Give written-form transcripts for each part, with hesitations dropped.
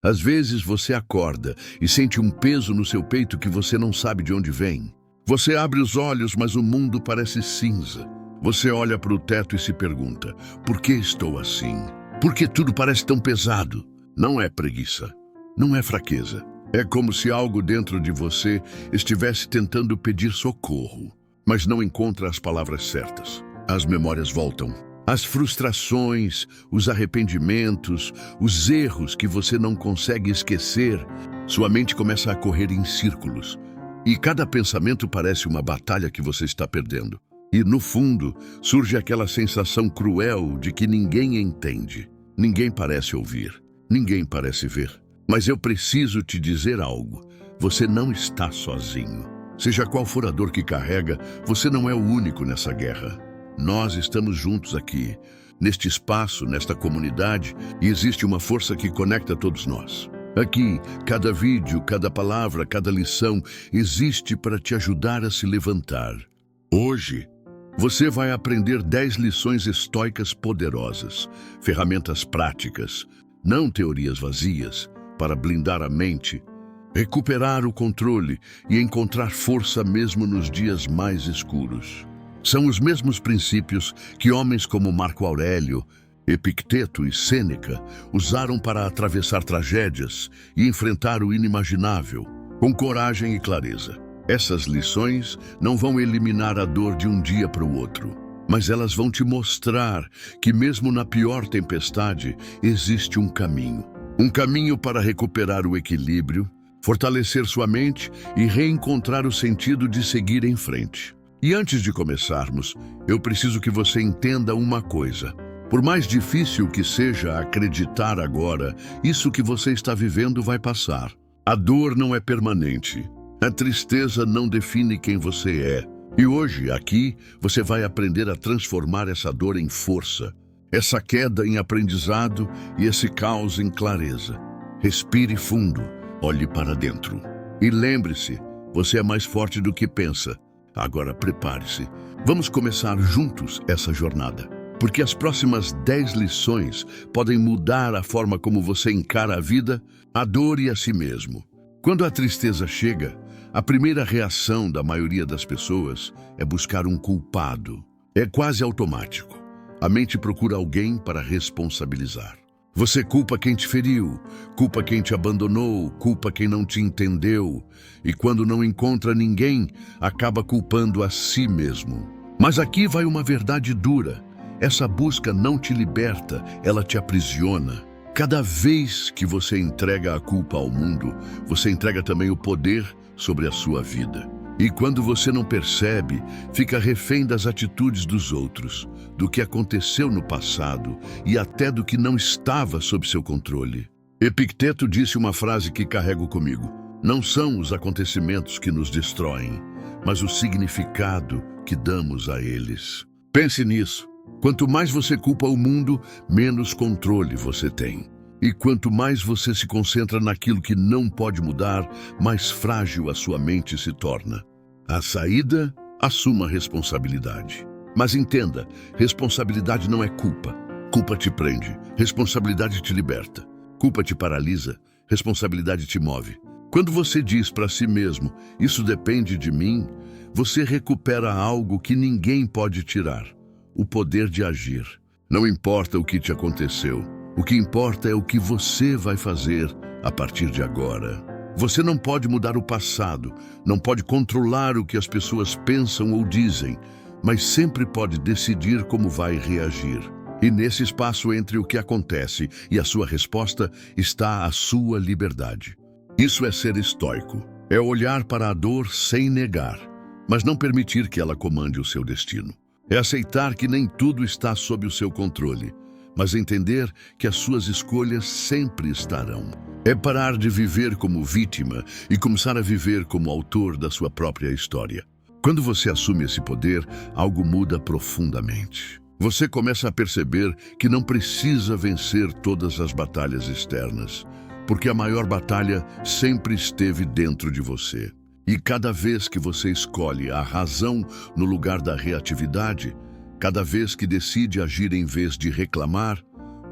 Às vezes você acorda e sente um peso no seu peito que você não sabe de onde vem. Você abre os olhos, mas o mundo parece cinza. Você olha para o teto e se pergunta: por que estou assim? Por que tudo parece tão pesado? Não é preguiça, não é fraqueza. É como se algo dentro de você estivesse tentando pedir socorro, mas não encontra as palavras certas. As memórias voltam. As frustrações, os arrependimentos, os erros que você não consegue esquecer, sua mente começa a correr em círculos. E cada pensamento parece uma batalha que você está perdendo. E no fundo, surge aquela sensação cruel de que ninguém entende. Ninguém parece ouvir, ninguém parece ver. Mas eu preciso te dizer algo. Você não está sozinho. Seja qual for a dor que carrega, você não é o único nessa guerra. Nós estamos juntos aqui, neste espaço, nesta comunidade, e existe uma força que conecta todos nós. Aqui, cada vídeo, cada palavra, cada lição existe para te ajudar a se levantar. Hoje, você vai aprender 10 lições estoicas poderosas, ferramentas práticas, não teorias vazias, para blindar a mente, recuperar o controle e encontrar força mesmo nos dias mais escuros. São os mesmos princípios que homens como Marco Aurélio, Epicteto e Sêneca usaram para atravessar tragédias e enfrentar o inimaginável, com coragem e clareza. Essas lições não vão eliminar a dor de um dia para o outro, mas elas vão te mostrar que mesmo na pior tempestade existe um caminho. Um caminho para recuperar o equilíbrio, fortalecer sua mente e reencontrar o sentido de seguir em frente. E antes de começarmos, eu preciso que você entenda uma coisa. Por mais difícil que seja acreditar agora, isso que você está vivendo vai passar. A dor não é permanente. A tristeza não define quem você é. E hoje, aqui, você vai aprender a transformar essa dor em força, essa queda em aprendizado e esse caos em clareza. Respire fundo, olhe para dentro. E lembre-se, você é mais forte do que pensa. Agora prepare-se. Vamos começar juntos essa jornada, porque as próximas 10 lições podem mudar a forma como você encara a vida, a dor e a si mesmo. Quando a tristeza chega, a primeira reação da maioria das pessoas é buscar um culpado. É quase automático. A mente procura alguém para responsabilizar. Você culpa quem te feriu, culpa quem te abandonou, culpa quem não te entendeu. E quando não encontra ninguém, acaba culpando a si mesmo. Mas aqui vai uma verdade dura. Essa busca não te liberta, ela te aprisiona. Cada vez que você entrega a culpa ao mundo, você entrega também o poder sobre a sua vida. E quando você não percebe, fica refém das atitudes dos outros, do que aconteceu no passado e até do que não estava sob seu controle. Epicteto disse uma frase que carrego comigo: não são os acontecimentos que nos destroem, mas o significado que damos a eles. Pense nisso. Quanto mais você culpa o mundo, menos controle você tem. E quanto mais você se concentra naquilo que não pode mudar, mais frágil a sua mente se torna. A saída, assuma a responsabilidade. Mas entenda, responsabilidade não é culpa. Culpa te prende, responsabilidade te liberta. Culpa te paralisa, responsabilidade te move. Quando você diz para si mesmo, isso depende de mim, você recupera algo que ninguém pode tirar: o poder de agir. Não importa o que te aconteceu, o que importa é o que você vai fazer a partir de agora. Você não pode mudar o passado, não pode controlar o que as pessoas pensam ou dizem, mas sempre pode decidir como vai reagir. E nesse espaço entre o que acontece e a sua resposta está a sua liberdade. Isso é ser estoico. É olhar para a dor sem negar, mas não permitir que ela comande o seu destino. É aceitar que nem tudo está sob o seu controle, mas entender que as suas escolhas sempre estarão. É parar de viver como vítima e começar a viver como autor da sua própria história. Quando você assume esse poder, algo muda profundamente. Você começa a perceber que não precisa vencer todas as batalhas externas, porque a maior batalha sempre esteve dentro de você. E cada vez que você escolhe a razão no lugar da reatividade, cada vez que decide agir em vez de reclamar,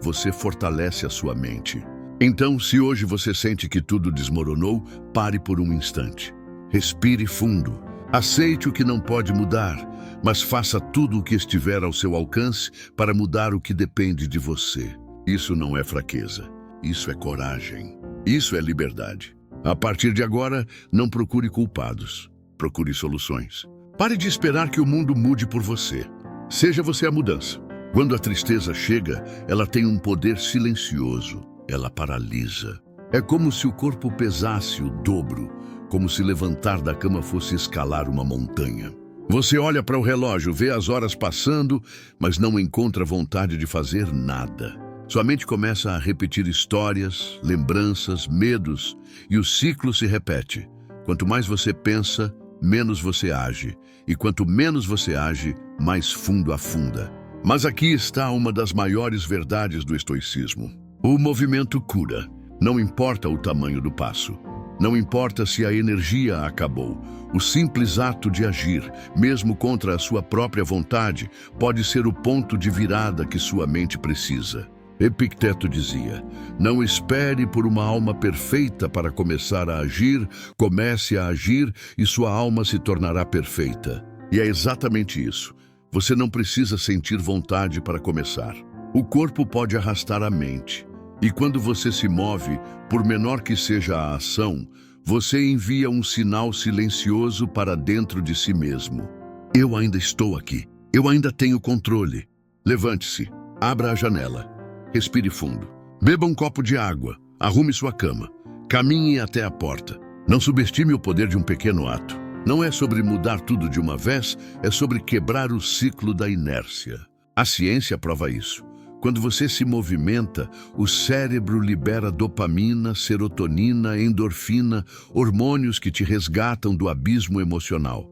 você fortalece a sua mente. Então, se hoje você sente que tudo desmoronou, pare por um instante. Respire fundo. Aceite o que não pode mudar, mas faça tudo o que estiver ao seu alcance para mudar o que depende de você. Isso não é fraqueza. Isso é coragem. Isso é liberdade. A partir de agora, não procure culpados. Procure soluções. Pare de esperar que o mundo mude por você. Seja você a mudança. Quando a tristeza chega, ela tem um poder silencioso. Ela paralisa. É como se o corpo pesasse o dobro, como se levantar da cama fosse escalar uma montanha. Você olha para o relógio, vê as horas passando, mas não encontra vontade de fazer nada. Sua mente começa a repetir histórias, lembranças, medos, e o ciclo se repete. Quanto mais você pensa, menos você age. E quanto menos você age, mais fundo afunda. Mas aqui está uma das maiores verdades do estoicismo. O movimento cura. Não importa o tamanho do passo. Não importa se a energia acabou. O simples ato de agir, mesmo contra a sua própria vontade, pode ser o ponto de virada que sua mente precisa. Epicteto dizia: não espere por uma alma perfeita para começar a agir, comece a agir e sua alma se tornará perfeita. E é exatamente isso. Você não precisa sentir vontade para começar. O corpo pode arrastar a mente. E quando você se move, por menor que seja a ação, você envia um sinal silencioso para dentro de si mesmo. Eu ainda estou aqui. Eu ainda tenho controle. Levante-se. Abra a janela. Respire fundo. Beba um copo de água. Arrume sua cama. Caminhe até a porta. Não subestime o poder de um pequeno ato. Não é sobre mudar tudo de uma vez, é sobre quebrar o ciclo da inércia. A ciência prova isso. Quando você se movimenta, o cérebro libera dopamina, serotonina, endorfina, hormônios que te resgatam do abismo emocional.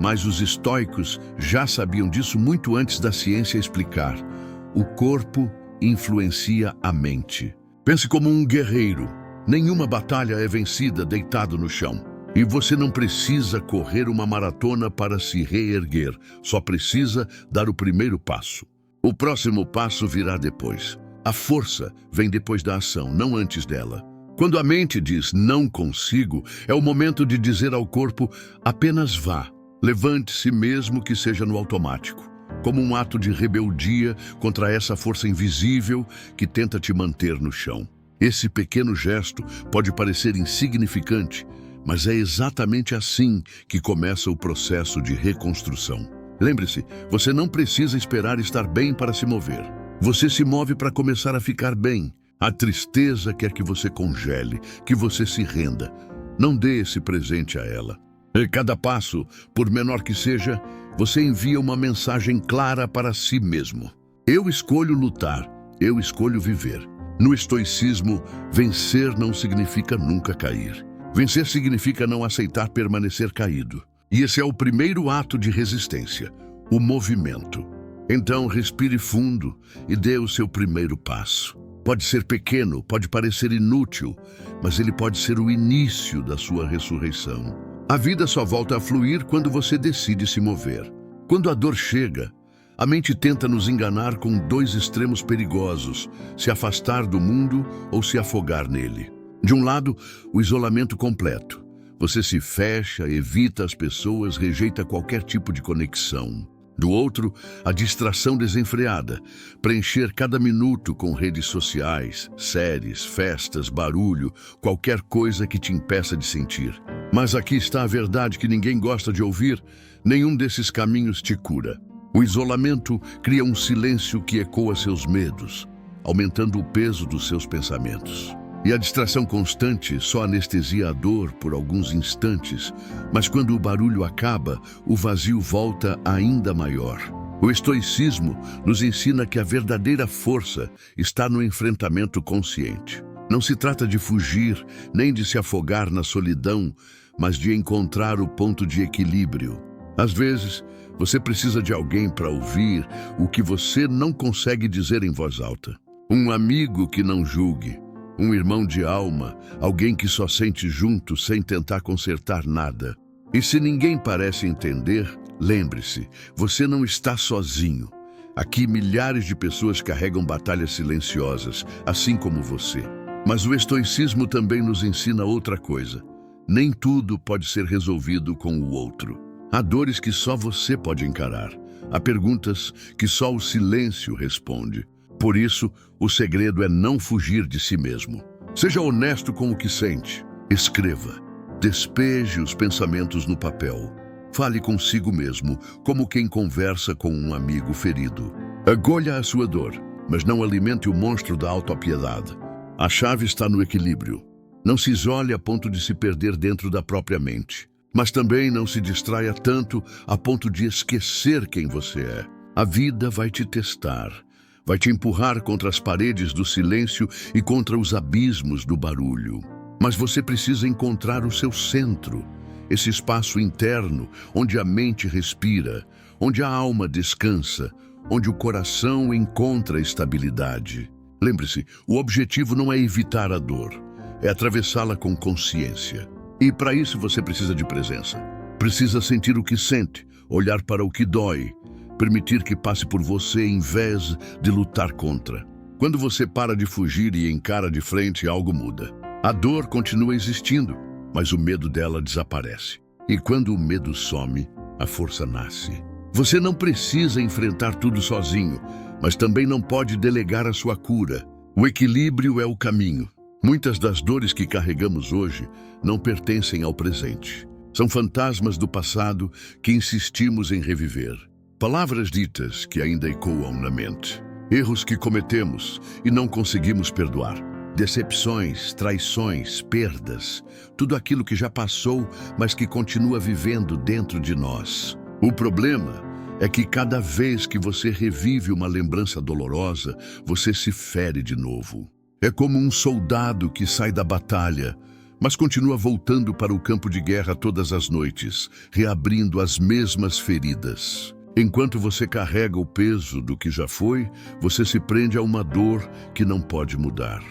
Mas os estoicos já sabiam disso muito antes da ciência explicar. O corpo influencia a mente. Pense como um guerreiro. Nenhuma batalha é vencida deitado no chão. E você não precisa correr uma maratona para se reerguer. Só precisa dar o primeiro passo. O próximo passo virá depois. A força vem depois da ação, não antes dela. Quando a mente diz não consigo, é o momento de dizer ao corpo apenas vá. Levante-se mesmo que seja no automático. Como um ato de rebeldia contra essa força invisível que tenta te manter no chão. Esse pequeno gesto pode parecer insignificante, mas é exatamente assim que começa o processo de reconstrução. Lembre-se, você não precisa esperar estar bem para se mover. Você se move para começar a ficar bem. A tristeza quer que você congele, que você se renda. Não dê esse presente a ela. E cada passo, por menor que seja, você envia uma mensagem clara para si mesmo. Eu escolho lutar, eu escolho viver. No estoicismo, vencer não significa nunca cair. Vencer significa não aceitar permanecer caído. E esse é o primeiro ato de resistência, o movimento. Então, respire fundo e dê o seu primeiro passo. Pode ser pequeno, pode parecer inútil, mas ele pode ser o início da sua ressurreição. A vida só volta a fluir quando você decide se mover. Quando a dor chega, a mente tenta nos enganar com dois extremos perigosos, se afastar do mundo ou se afogar nele. De um lado, o isolamento completo. Você se fecha, evita as pessoas, rejeita qualquer tipo de conexão. Do outro, a distração desenfreada, preencher cada minuto com redes sociais, séries, festas, barulho, qualquer coisa que te impeça de sentir. Mas aqui está a verdade que ninguém gosta de ouvir: nenhum desses caminhos te cura. O isolamento cria um silêncio que ecoa seus medos, aumentando o peso dos seus pensamentos. E a distração constante só anestesia a dor por alguns instantes, mas quando o barulho acaba, o vazio volta ainda maior. O estoicismo nos ensina que a verdadeira força está no enfrentamento consciente. Não se trata de fugir, nem de se afogar na solidão, mas de encontrar o ponto de equilíbrio. Às vezes, você precisa de alguém para ouvir o que você não consegue dizer em voz alta. Um amigo que não julgue. Um irmão de alma, alguém que só sente junto sem tentar consertar nada. E se ninguém parece entender, lembre-se, você não está sozinho. Aqui milhares de pessoas carregam batalhas silenciosas, assim como você. Mas o estoicismo também nos ensina outra coisa. Nem tudo pode ser resolvido com o outro. Há dores que só você pode encarar. Há perguntas que só o silêncio responde. Por isso, o segredo é não fugir de si mesmo. Seja honesto com o que sente. Escreva. Despeje os pensamentos no papel. Fale consigo mesmo, como quem conversa com um amigo ferido. Acolha a sua dor, mas não alimente o monstro da autopiedade. A chave está no equilíbrio. Não se isole a ponto de se perder dentro da própria mente. Mas também não se distraia tanto a ponto de esquecer quem você é. A vida vai te testar. Vai te empurrar contra as paredes do silêncio e contra os abismos do barulho. Mas você precisa encontrar o seu centro, esse espaço interno onde a mente respira, onde a alma descansa, onde o coração encontra estabilidade. Lembre-se, o objetivo não é evitar a dor, é atravessá-la com consciência. E para isso você precisa de presença. Precisa sentir o que sente, olhar para o que dói, permitir que passe por você em vez de lutar contra. Quando você para de fugir e encara de frente, algo muda. A dor continua existindo, mas o medo dela desaparece. E quando o medo some, a força nasce. Você não precisa enfrentar tudo sozinho, mas também não pode delegar a sua cura. O equilíbrio é o caminho. Muitas das dores que carregamos hoje não pertencem ao presente. São fantasmas do passado que insistimos em reviver. Palavras ditas que ainda ecoam na mente. Erros que cometemos e não conseguimos perdoar. Decepções, traições, perdas. Tudo aquilo que já passou, mas que continua vivendo dentro de nós. O problema é que cada vez que você revive uma lembrança dolorosa, você se fere de novo. É como um soldado que sai da batalha, mas continua voltando para o campo de guerra todas as noites, reabrindo as mesmas feridas. Enquanto você carrega o peso do que já foi, você se prende a uma dor que não pode mudar.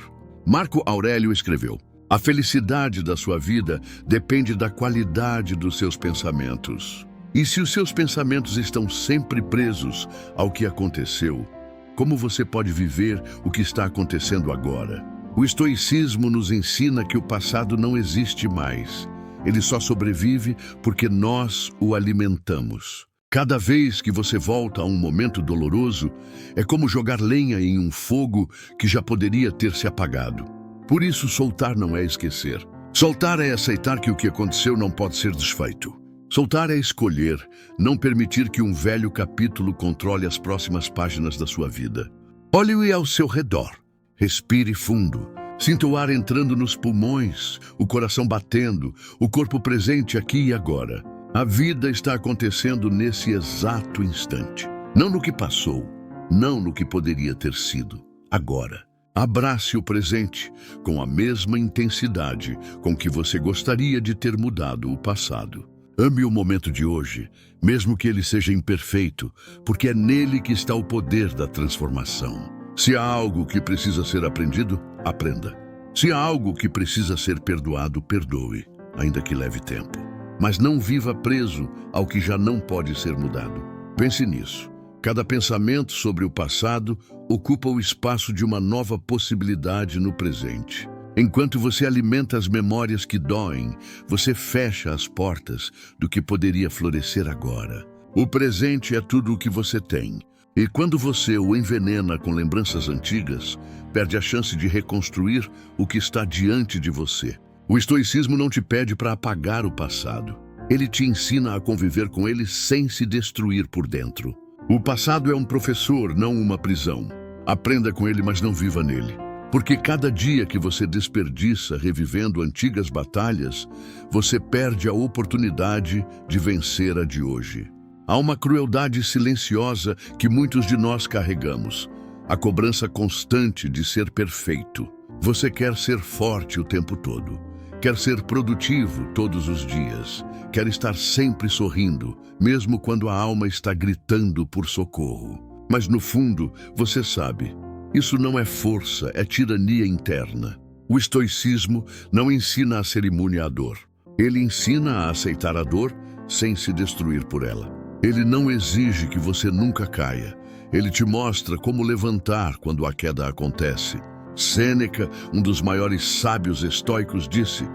Marco Aurélio escreveu: "A felicidade da sua vida depende da qualidade dos seus pensamentos." E se os seus pensamentos estão sempre presos ao que aconteceu, como você pode viver o que está acontecendo agora? O estoicismo nos ensina que o passado não existe mais. Ele só sobrevive porque nós o alimentamos. Cada vez que você volta a um momento doloroso, é como jogar lenha em um fogo que já poderia ter se apagado. Por isso, soltar não é esquecer. Soltar é aceitar que o que aconteceu não pode ser desfeito. Soltar é escolher, não permitir que um velho capítulo controle as próximas páginas da sua vida. Olhe ao seu redor. Respire fundo. Sinta o ar entrando nos pulmões, o coração batendo, o corpo presente aqui e agora. A vida está acontecendo nesse exato instante. Não no que passou, não no que poderia ter sido. Agora. Abrace o presente com a mesma intensidade com que você gostaria de ter mudado o passado. Ame o momento de hoje, mesmo que ele seja imperfeito, porque é nele que está o poder da transformação. Se há algo que precisa ser aprendido, aprenda. Se há algo que precisa ser perdoado, perdoe, ainda que leve tempo. Mas não viva preso ao que já não pode ser mudado. Pense nisso. Cada pensamento sobre o passado ocupa o espaço de uma nova possibilidade no presente. Enquanto você alimenta as memórias que doem, você fecha as portas do que poderia florescer agora. O presente é tudo o que você tem. E quando você o envenena com lembranças antigas, perde a chance de reconstruir o que está diante de você. O estoicismo não te pede para apagar o passado. Ele te ensina a conviver com ele sem se destruir por dentro. O passado é um professor, não uma prisão. Aprenda com ele, mas não viva nele. Porque cada dia que você desperdiça revivendo antigas batalhas, você perde a oportunidade de vencer a de hoje. Há uma crueldade silenciosa que muitos de nós carregamos. A cobrança constante de ser perfeito. Você quer ser forte o tempo todo. Quer ser produtivo todos os dias. Quer estar sempre sorrindo, mesmo quando a alma está gritando por socorro. Mas no fundo, você sabe, isso não é força, é tirania interna. O estoicismo não ensina a ser imune à dor. Ele ensina a aceitar a dor sem se destruir por ela. Ele não exige que você nunca caia. Ele te mostra como levantar quando a queda acontece. Sêneca, um dos maiores sábios estoicos, disse: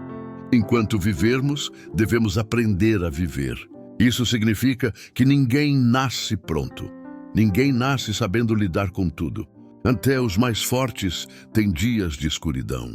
enquanto vivermos, devemos aprender a viver. Isso significa que ninguém nasce pronto. Ninguém nasce sabendo lidar com tudo. Até os mais fortes têm dias de escuridão.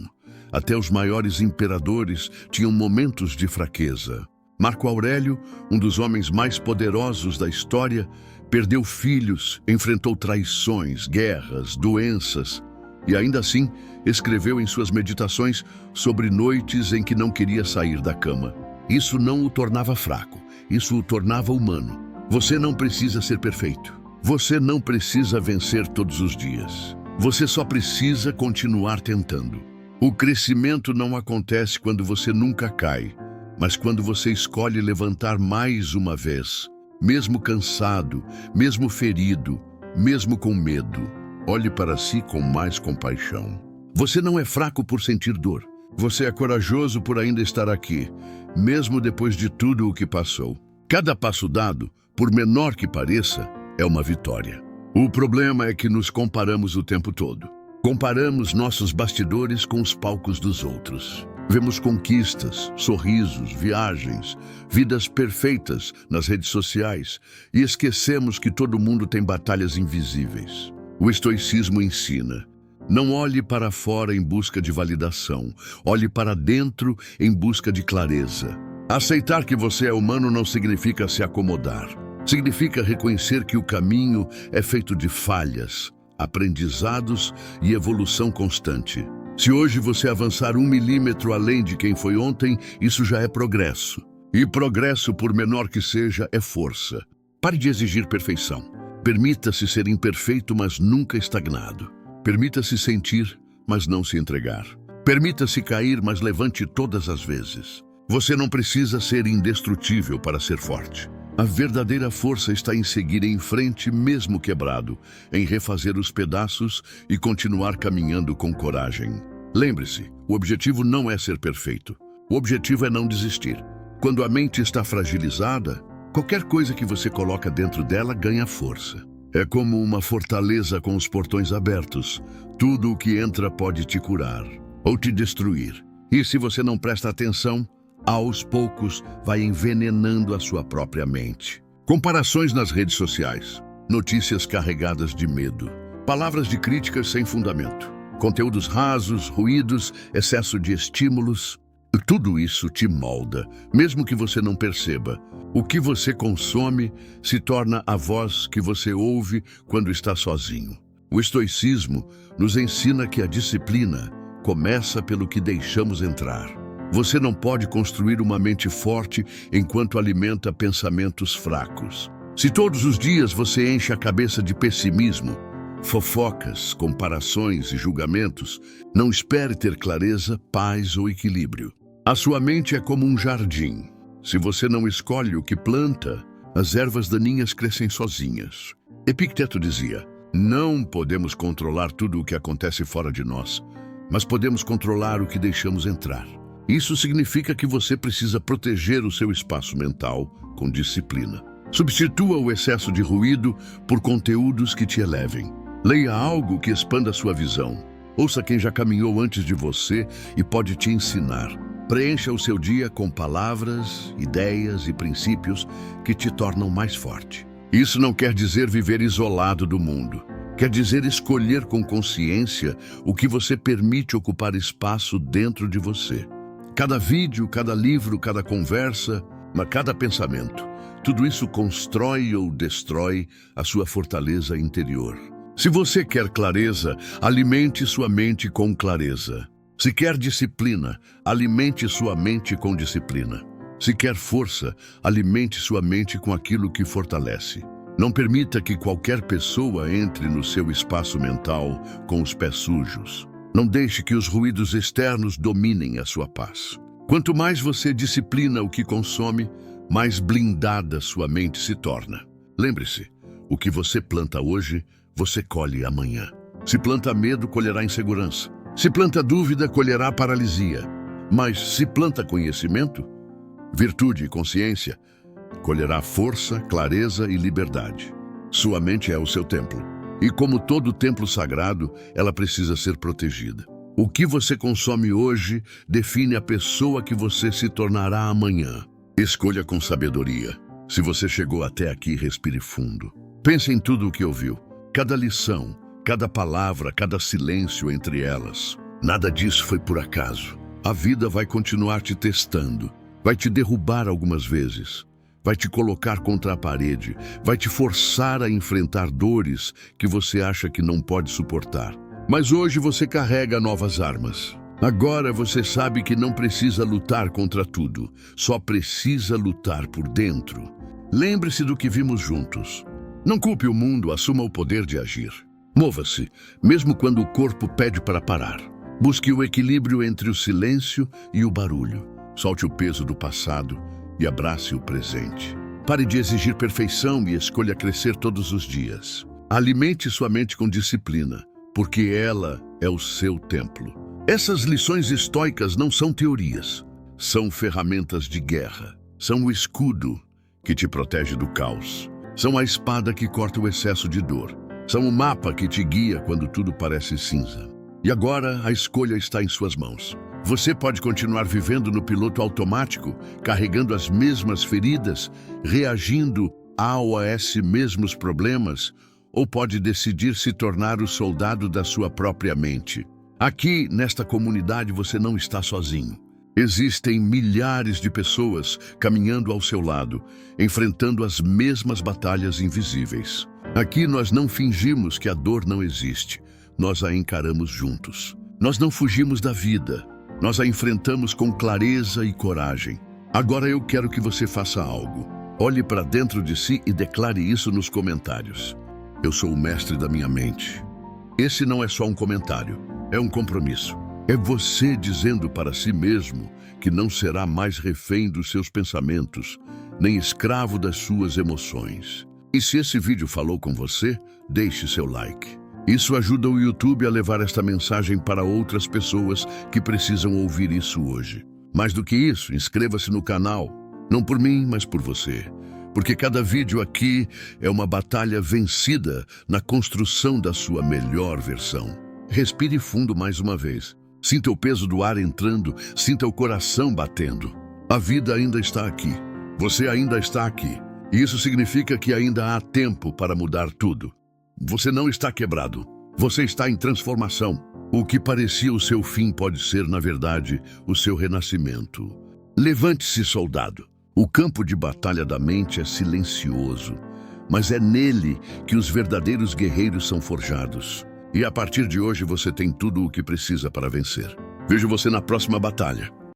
Até os maiores imperadores tinham momentos de fraqueza. Marco Aurélio, um dos homens mais poderosos da história, perdeu filhos, enfrentou traições, guerras, doenças e ainda assim escreveu em suas meditações sobre noites em que não queria sair da cama. Isso não o tornava fraco, isso o tornava humano. Você não precisa ser perfeito. Você não precisa vencer todos os dias. Você só precisa continuar tentando. O crescimento não acontece quando você nunca cai, mas quando você escolhe levantar mais uma vez, mesmo cansado, mesmo ferido, mesmo com medo. Olhe para si com mais compaixão. Você não é fraco por sentir dor. Você é corajoso por ainda estar aqui, mesmo depois de tudo o que passou. Cada passo dado, por menor que pareça, é uma vitória. O problema é que nos comparamos o tempo todo. Comparamos nossos bastidores com os palcos dos outros. Vemos conquistas, sorrisos, viagens, vidas perfeitas nas redes sociais e esquecemos que todo mundo tem batalhas invisíveis. O estoicismo ensina: não olhe para fora em busca de validação, olhe para dentro em busca de clareza. Aceitar que você é humano não significa se acomodar. Significa reconhecer que o caminho é feito de falhas, aprendizados e evolução constante. Se hoje você avançar 1 milímetro além de quem foi ontem, isso já é progresso. E progresso, por menor que seja, é força. Pare de exigir perfeição. Permita-se ser imperfeito, mas nunca estagnado. Permita-se sentir, mas não se entregar. Permita-se cair, mas levante todas as vezes. Você não precisa ser indestrutível para ser forte. A verdadeira força está em seguir em frente mesmo quebrado, em refazer os pedaços e continuar caminhando com coragem. Lembre-se, o objetivo não é ser perfeito. O objetivo é não desistir. Quando a mente está fragilizada, qualquer coisa que você coloca dentro dela ganha força. É como uma fortaleza com os portões abertos. Tudo o que entra pode te curar ou te destruir. E se você não presta atenção, aos poucos vai envenenando a sua própria mente. Comparações nas redes sociais, notícias carregadas de medo, palavras de críticas sem fundamento, conteúdos rasos, ruídos, excesso de estímulos. Tudo isso te molda, mesmo que você não perceba. O que você consome se torna a voz que você ouve quando está sozinho. O estoicismo nos ensina que a disciplina começa pelo que deixamos entrar. Você não pode construir uma mente forte enquanto alimenta pensamentos fracos. Se todos os dias você enche a cabeça de pessimismo, fofocas, comparações e julgamentos, não espere ter clareza, paz ou equilíbrio. A sua mente é como um jardim. Se você não escolhe o que planta, as ervas daninhas crescem sozinhas. Epicteto dizia: não podemos controlar tudo o que acontece fora de nós, mas podemos controlar o que deixamos entrar. Isso significa que você precisa proteger o seu espaço mental com disciplina. Substitua o excesso de ruído por conteúdos que te elevem. Leia algo que expanda sua visão. Ouça quem já caminhou antes de você e pode te ensinar. Preencha o seu dia com palavras, ideias e princípios que te tornam mais forte. Isso não quer dizer viver isolado do mundo. Quer dizer escolher com consciência o que você permite ocupar espaço dentro de você. Cada vídeo, cada livro, cada conversa, cada pensamento, tudo isso constrói ou destrói a sua fortaleza interior. Se você quer clareza, alimente sua mente com clareza. Se quer disciplina, alimente sua mente com disciplina. Se quer força, alimente sua mente com aquilo que fortalece. Não permita que qualquer pessoa entre no seu espaço mental com os pés sujos. Não deixe que os ruídos externos dominem a sua paz. Quanto mais você disciplina o que consome, mais blindada sua mente se torna. Lembre-se, o que você planta hoje, você colhe amanhã. Se planta medo, colherá insegurança. Se planta dúvida, colherá paralisia. Mas se planta conhecimento, virtude e consciência, colherá força, clareza e liberdade. Sua mente é o seu templo. E como todo templo sagrado, ela precisa ser protegida. O que você consome hoje define a pessoa que você se tornará amanhã. Escolha com sabedoria. Se você chegou até aqui, respire fundo. Pense em tudo o que ouviu. Cada lição, cada palavra, cada silêncio entre elas. Nada disso foi por acaso. A vida vai continuar te testando. Vai te derrubar algumas vezes. Vai te colocar contra a parede. Vai te forçar a enfrentar dores que você acha que não pode suportar. Mas hoje você carrega novas armas. Agora você sabe que não precisa lutar contra tudo. Só precisa lutar por dentro. Lembre-se do que vimos juntos. Não culpe o mundo, assuma o poder de agir. Mova-se, mesmo quando o corpo pede para parar. Busque o equilíbrio entre o silêncio e o barulho. Solte o peso do passado e abrace o presente. Pare de exigir perfeição e escolha crescer todos os dias. Alimente sua mente com disciplina, porque ela é o seu templo. Essas lições estoicas não são teorias, são ferramentas de guerra. São o escudo que te protege do caos. São a espada que corta o excesso de dor. São o mapa que te guia quando tudo parece cinza. E agora a escolha está em suas mãos. Você pode continuar vivendo no piloto automático, carregando as mesmas feridas, reagindo a esses mesmos problemas, ou pode decidir se tornar o soldado da sua própria mente. Aqui, nesta comunidade, você não está sozinho. Existem milhares de pessoas caminhando ao seu lado, enfrentando as mesmas batalhas invisíveis. Aqui nós não fingimos que a dor não existe, nós a encaramos juntos. Nós não fugimos da vida, nós a enfrentamos com clareza e coragem. Agora eu quero que você faça algo. Olhe para dentro de si e declare isso nos comentários. Eu sou o mestre da minha mente. Esse não é só um comentário, é um compromisso. É você dizendo para si mesmo que não será mais refém dos seus pensamentos, nem escravo das suas emoções. E se esse vídeo falou com você, deixe seu like. Isso ajuda o YouTube a levar esta mensagem para outras pessoas que precisam ouvir isso hoje. Mais do que isso, inscreva-se no canal, não por mim, mas por você. Porque cada vídeo aqui é uma batalha vencida na construção da sua melhor versão. Respire fundo mais uma vez. Sinta o peso do ar entrando, sinta o coração batendo. A vida ainda está aqui. Você ainda está aqui. E isso significa que ainda há tempo para mudar tudo. Você não está quebrado. Você está em transformação. O que parecia o seu fim pode ser, na verdade, o seu renascimento. Levante-se, soldado. O campo de batalha da mente é silencioso, mas é nele que os verdadeiros guerreiros são forjados. E a partir de hoje você tem tudo o que precisa para vencer. Vejo você na próxima batalha.